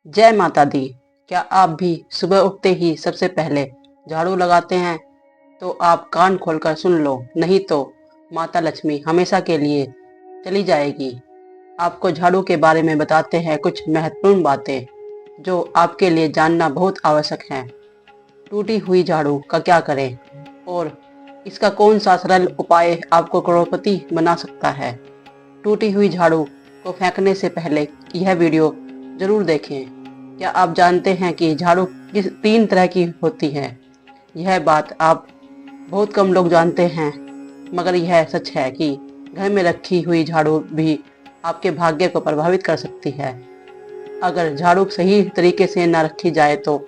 जय माता दी। क्या आप भी सुबह उठते ही सबसे पहले झाड़ू लगाते हैं? तो आप कान खोलकर सुन लो, नहीं तो माता लक्ष्मी हमेशा के लिए चली जाएगी। आपको झाड़ू के बारे में बताते हैं कुछ महत्वपूर्ण बातें जो आपके लिए जानना बहुत आवश्यक है। टूटी हुई झाड़ू का क्या करें और इसका कौन सा सरल उपाय आपको करोड़पति बना सकता है। टूटी हुई झाड़ू को फेंकने से पहले यह वीडियो जरूर देखें। क्या आप जानते हैं कि झाड़ू किस 3 तरह की होती है? यह बात आप बहुत कम लोग जानते हैं, मगर यह सच है कि घर में रखी हुई झाड़ू भी आपके भाग्य को प्रभावित कर सकती है। अगर झाड़ू सही तरीके से न रखी जाए तो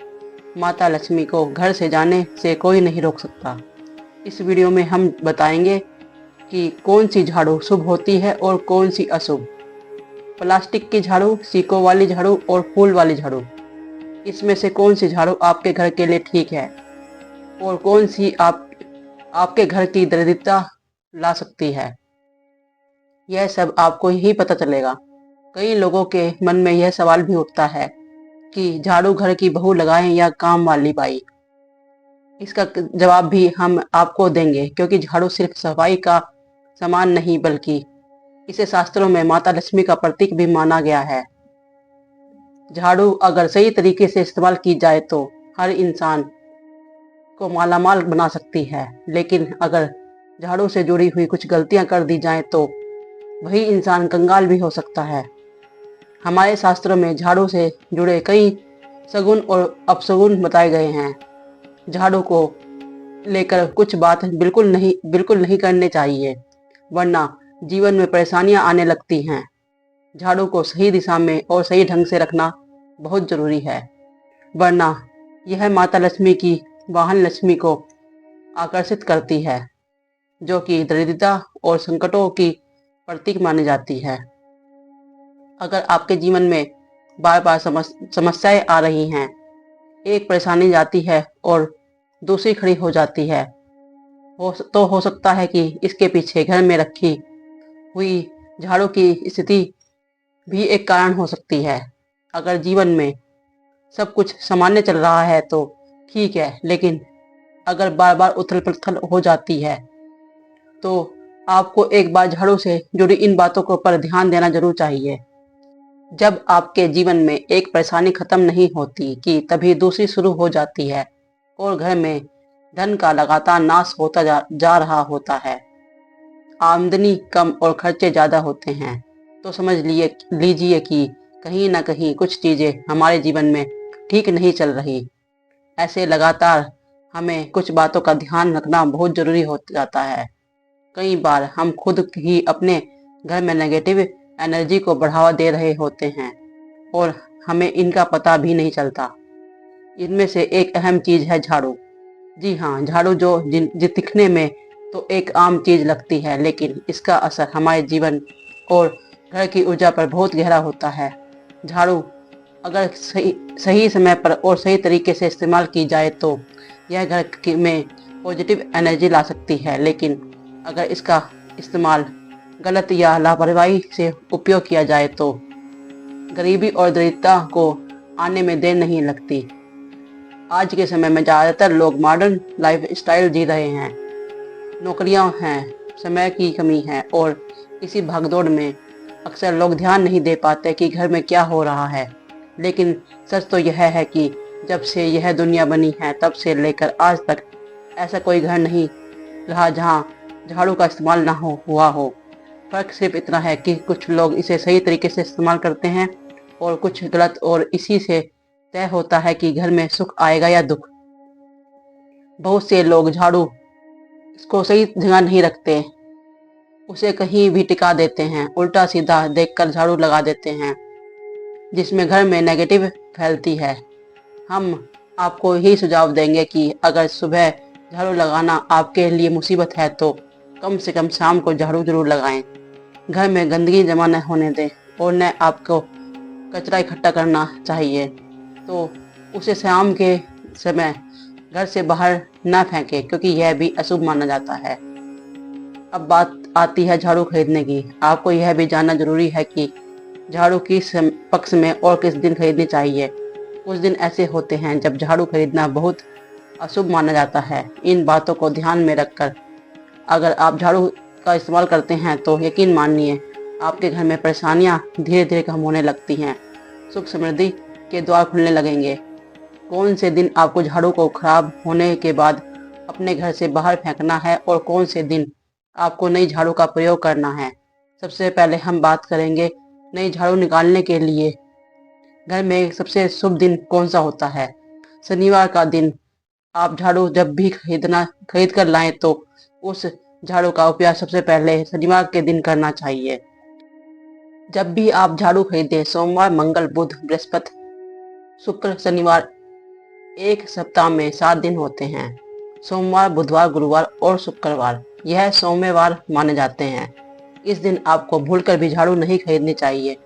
माता लक्ष्मी को घर से जाने से कोई नहीं रोक सकता। इस वीडियो में हम बताएंगे कि कौन सी झाड़ू शुभ होती है और कौन सी अशुभ। प्लास्टिक की झाड़ू, सीकों वाली झाड़ू और फूल वाली झाड़ू, इसमें से कौन सी झाड़ू आपके घर के लिए ठीक है और कौन सी आपके घर की दरिद्रता ला सकती है, यह सब आपको ही पता चलेगा। कई लोगों के मन में यह सवाल भी उठता है कि झाड़ू घर की बहू लगाएं या काम वाली बाई। इसका जवाब भी हम आपको देंगे, क्योंकि झाड़ू सिर्फ सफाई का सामान नहीं बल्कि इसे शास्त्रों में माता लक्ष्मी का प्रतीक भी माना गया है। झाड़ू अगर सही तरीके से इस्तेमाल की जाए तो हर इंसान को मालामाल बना सकती है, लेकिन अगर झाड़ू से जुड़ी हुई कुछ गलतियां कर दी जाएं तो वही इंसान कंगाल भी हो सकता है। हमारे शास्त्रों में झाड़ू से जुड़े कई सगुन और अपसगुन बताए गए हैं। झाड़ू को लेकर कुछ बात बिल्कुल नहीं करनी चाहिए, वरना जीवन में परेशानियां आने लगती हैं। झाड़ू को सही दिशा में और सही ढंग से रखना बहुत जरूरी है, वरना यह माता लक्ष्मी की वाहन लक्ष्मी को आकर्षित करती है, जो कि दरिद्रता और संकटों की प्रतीक मानी जाती है। अगर आपके जीवन में बार बार समस्याएं आ रही हैं, एक परेशानी जाती है और दूसरी खड़ी हो जाती है, हो सकता है कि इसके पीछे घर में रखी हुई झाड़ू की स्थिति भी एक कारण हो सकती है। अगर जीवन में सब कुछ सामान्य चल रहा है तो ठीक है, लेकिन अगर बार बार उथल पुथल हो जाती है तो आपको एक बार झाड़ू से जुड़ी इन बातों को पर ध्यान देना जरूर चाहिए। जब आपके जीवन में एक परेशानी खत्म नहीं होती कि तभी दूसरी शुरू हो जाती है और घर में धन का लगातार नाश होता जा रहा होता है। आमदनी कम और खर्चे ज्यादा होते हैं, तो समझ लीजिए कि कहीं ना कहीं कुछ चीजें हमारे जीवन में ठीक नहीं चल रही। ऐसे लगातार हमें कुछ बातों का ध्यान रखना बहुत जरूरी हो जाता है। कई बार हम खुद ही अपने घर में नेगेटिव एनर्जी को बढ़ावा दे रहे होते हैं और हमें इनका पता भी नहीं चलता। इनमें से एक अहम चीज है झाड़ू। जी हाँ, झाड़ू जो दिखने में तो एक आम चीज लगती है, लेकिन इसका असर हमारे जीवन और घर की ऊर्जा पर बहुत गहरा होता है। झाड़ू अगर सही समय पर और सही तरीके से इस्तेमाल की जाए तो यह में पॉजिटिव एनर्जी ला सकती है, लेकिन अगर इसका इस्तेमाल गलत या लापरवाही से उपयोग किया जाए तो गरीबी और दरिद्रता को आने में देर नहीं लगती। आज के समय में ज़्यादातर लोग मॉडर्न लाइफ स्टाइल जी रहे हैं। नौकरियां हैं, समय की कमी है और इसी भागदौड़ में अक्सर लोग ध्यान नहीं दे पाते कि घर में क्या हो रहा है। लेकिन सच तो यह है कि जब से यह दुनिया बनी है तब से लेकर आज तक ऐसा कोई घर नहीं रहा जहां झाड़ू का इस्तेमाल ना हुआ हो। फर्क सिर्फ इतना है कि कुछ लोग इसे सही तरीके से इस्तेमाल करते हैं और कुछ गलत, और इसी से तय होता है कि घर में सुख आएगा या दुख। बहुत से लोग झाड़ू को सही जगह नहीं रखते, उसे कहीं भी टिका देते हैं, उल्टा सीधा देखकर झाड़ू लगा देते हैं, जिसमें घर में नेगेटिव फैलती है। हम आपको ही सुझाव देंगे कि अगर सुबह झाड़ू लगाना आपके लिए मुसीबत है तो कम से कम शाम को झाड़ू जरूर लगाएं। घर में गंदगी जमा न होने दें और न आपको कचरा इकट्ठा करना चाहिए तो उसे शाम के समय घर से बाहर ना फेंकें, क्योंकि यह भी अशुभ माना जाता है। अब बात आती है झाड़ू खरीदने की। आपको यह भी जानना जरूरी है कि झाड़ू किस पक्ष में और किस दिन खरीदनी चाहिए। कुछ दिन ऐसे होते हैं जब झाड़ू खरीदना बहुत अशुभ माना जाता है। इन बातों को ध्यान में रखकर अगर आप झाड़ू का इस्तेमाल करते हैं तो यकीन मानिए आपके घर में परेशानियां धीरे धीरे कम होने लगती हैं। सुख समृद्धि के द्वार खुलने लगेंगे। कौन से दिन आपको झाड़ू को खराब होने के बाद अपने घर से बाहर फेंकना है और कौन से दिन आपको नई झाड़ू का प्रयोग करना है। सबसे पहले हम बात करेंगे नई झाड़ू निकालने के लिए घर में सबसे शुभ दिन कौन सा होता है। शनिवार का दिन आप झाड़ू जब भी खरीद कर लाएं तो उस झाड़ू का उपयोग सबसे पहले शनिवार के दिन करना चाहिए। जब भी आप झाड़ू खरीदें सोमवार, मंगल, बुध, बृहस्पति, शुक्र, शनिवार एक सप्ताह में 7 दिन होते हैं। सोमवार, बुधवार, गुरुवार और शुक्रवार यह सोमवार माने जाते हैं। इस दिन आपको भूलकर भी झाड़ू नहीं खरीदनी चाहिए।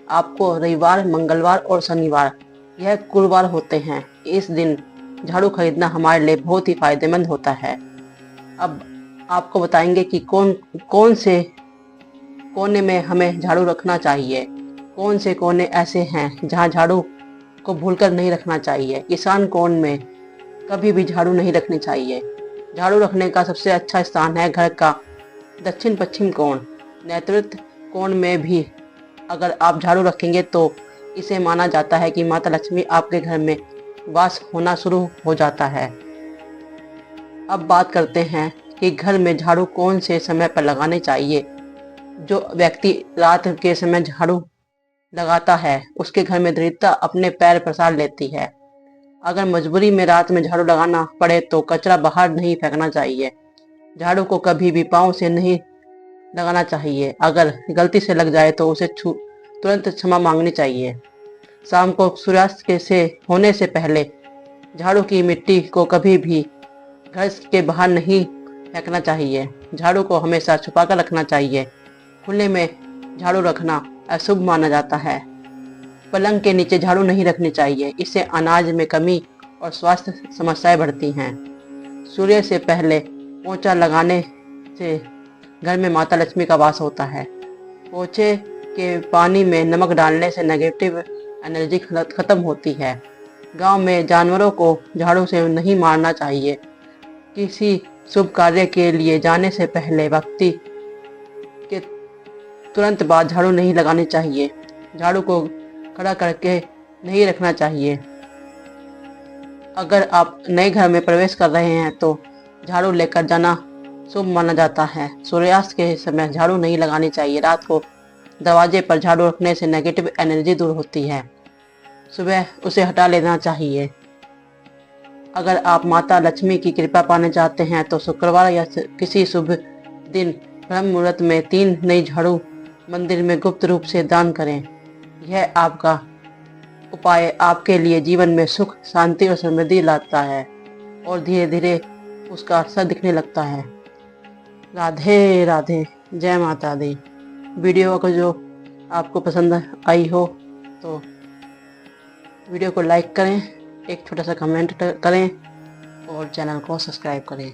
आपको रविवार, मंगलवार और शनिवार यह गुरुवार होते हैं। इस दिन झाड़ू खरीदना हमारे लिए बहुत ही फायदेमंद होता है। अब आपको बताएंगे कि कौन से कोने में हमें झाड़ू रखना चाहिए। कौन से कोने ऐसे हैं जहां झाड़ू को भूलकर नहीं रखना चाहिए। ईशान कोण में कभी भी झाड़ू नहीं रखनी चाहिए। झाड़ू रखने का सबसे अच्छा स्थान है घर का दक्षिण पश्चिम कोण। नैऋत्य कोण में भी अगर आप झाड़ू रखेंगे तो इसे माना जाता है कि माता लक्ष्मी आपके घर में वास होना शुरू हो जाता है। अब बात करते हैं कि घर में झाड़ू कौन से समय पर लगाने चाहिए। जो व्यक्ति रात के समय झाड़ू लगाता है उसके घर में दरिद्रता अपने पैर पसार लेती है। अगर मजबूरी में रात में झाड़ू लगाना पड़े तो कचरा बाहर नहीं फेंकना चाहिए। झाड़ू को कभी भी पाँव से नहीं लगाना चाहिए। अगर गलती से लग जाए तो उसे तुरंत क्षमा मांगनी चाहिए। शाम को सूर्यास्त से होने से पहले झाड़ू की मिट्टी को कभी भी घर के बाहर नहीं फेंकना चाहिए। झाड़ू को हमेशा छुपाकर रखना चाहिए। खुले में झाड़ू रखना अशुभ माना जाता है। पलंग के नीचे झाड़ू नहीं रखनी चाहिए। इससे अनाज में कमी और स्वास्थ्य समस्याएं बढ़ती हैं। सूर्य से पहले पोछा लगाने से घर में माता लक्ष्मी का वास होता है। पोछे के पानी में नमक डालने से नेगेटिव एनर्जी खत्म होती है। गांव में जानवरों को झाड़ू से नहीं मारना चाहिए। किसी शुभ कार्य के लिए जाने से पहले व्यक्ति के तुरंत बाद झाड़ू नहीं लगानी चाहिए। झाड़ू को खड़ा करके नहीं रखना चाहिए। अगर आप नए घर में प्रवेश कर रहे हैं तो झाड़ू लेकर जाना शुभ माना जाता है। सूर्यास्त के समय झाड़ू नहीं लगानी चाहिए। रात को दरवाजे पर झाड़ू रखने से नेगेटिव एनर्जी दूर होती है। सुबह उसे हटा लेना चाहिए। अगर आप माता लक्ष्मी की कृपा पाने चाहते हैं तो शुक्रवार या किसी शुभ दिन ब्रह्म मुहूर्त में 3 नई झाड़ू मंदिर में गुप्त रूप से दान करें। यह आपका उपाय आपके लिए जीवन में सुख, शांति और समृद्धि लाता है और धीरे धीरे उसका असर दिखने लगता है। राधे राधे, जय माता दी। वीडियो को जो आपको पसंद आई हो तो वीडियो को लाइक करें, एक छोटा सा कमेंट करें और चैनल को सब्सक्राइब करें।